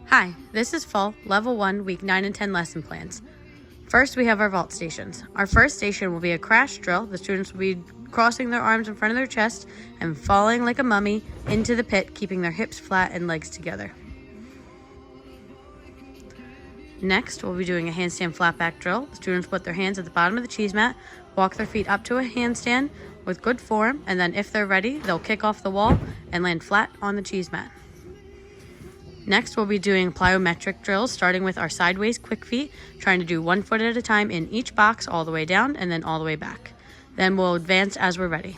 Hi, this is Fall, Level 1, Week 9 and 10 lesson plans. First, we have our vault stations. Our first station will be a crash drill. The students will be crossing their arms in front of their chest and falling like a mummy into the pit, keeping their hips flat and legs together. Next, we'll be doing a handstand flat back drill. The students put their hands at the bottom of the cheese mat, walk their feet up to a handstand with good form, and then if they're ready, they'll kick off the wall and land flat on the cheese mat. Next, we'll be doing plyometric drills, starting with our sideways quick feet, trying to do 1 foot at a time in each box all the way down and then all the way back. Then we'll advance as we're ready.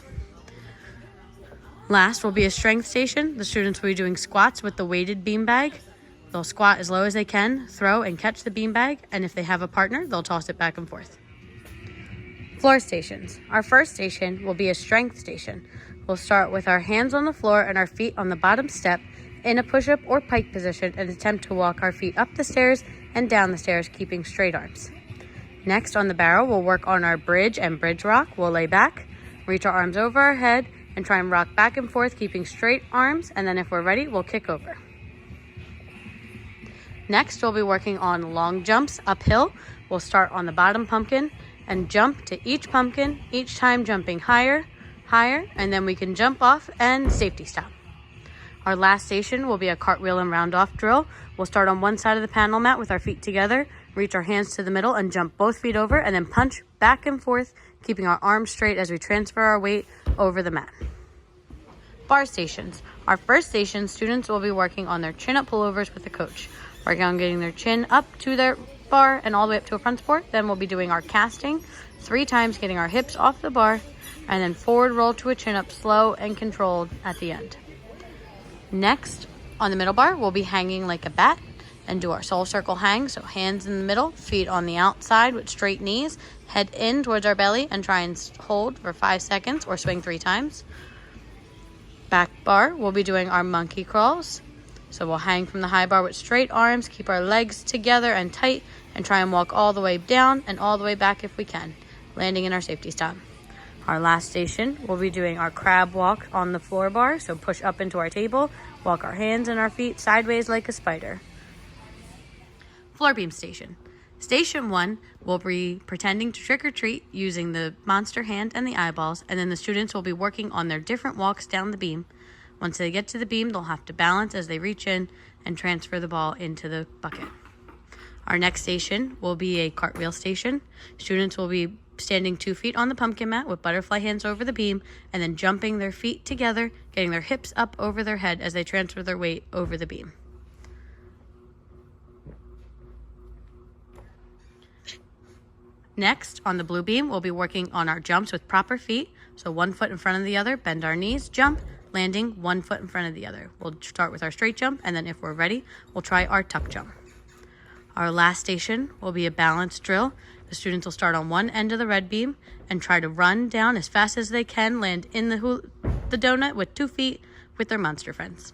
Last will be a strength station. The students will be doing squats with the weighted beanbag. They'll squat as low as they can, throw and catch the beanbag, and if they have a partner, they'll toss it back and forth. Floor stations. Our first station will be a strength station. We'll start with our hands on the floor and our feet on the bottom step in a push-up or pike position and attempt to walk our feet up the stairs and down the stairs, keeping straight arms. Next, on the barrel, we'll work on our bridge and bridge rock. We'll lay back, reach our arms over our head, and try and rock back and forth, keeping straight arms, and then if we're ready, we'll kick over. Next, we'll be working on long jumps uphill. We'll start on the bottom pumpkin and jump to each pumpkin, each time jumping higher, and then we can jump off and safety stop. Our last station will be a cartwheel and round off drill. We'll start on one side of the panel mat with our feet together, reach our hands to the middle and jump both feet over, and then punch back and forth, keeping our arms straight as we transfer our weight over the mat. Bar stations. Our first station, students will be working on their chin up pullovers with the coach, working on getting their chin up to their bar and all the way up to a front support. Then we'll be doing our casting 3 times, getting our hips off the bar, and then forward roll to a chin up, slow and controlled at the end. Next, on the middle bar, we'll be hanging like a bat and do our soul circle hang. So hands in the middle, feet on the outside with straight knees, head in towards our belly and try and hold for 5 seconds or swing 3 times. Back bar, we'll be doing our monkey crawls. So we'll hang from the high bar with straight arms, keep our legs together and tight, and try and walk all the way down and all the way back if we can, landing in our safety stop. Our last station, we'll be doing our crab walk on the floor bar. So push up into our table, walk our hands and our feet sideways like a spider. Floor beam station. Station 1 will be pretending to trick or treat using the monster hand and the eyeballs, and then the students will be working on their different walks down the beam. Once they get to the beam, they'll have to balance as they reach in and transfer the ball into the bucket. Our next station will be a cartwheel station. Students will be standing 2 feet on the pumpkin mat with butterfly hands over the beam and then jumping their feet together, getting their hips up over their head as they transfer their weight over the beam. Next, on the blue beam, we'll be working on our jumps with proper feet. So 1 foot in front of the other, bend our knees, jump, landing 1 foot in front of the other. We'll start with our straight jump, and then if we're ready, we'll try our tuck jump. Our last station will be a balance drill. The students will start on one end of the red beam and try to run down as fast as they can, land in the donut with 2 feet with their monster friends.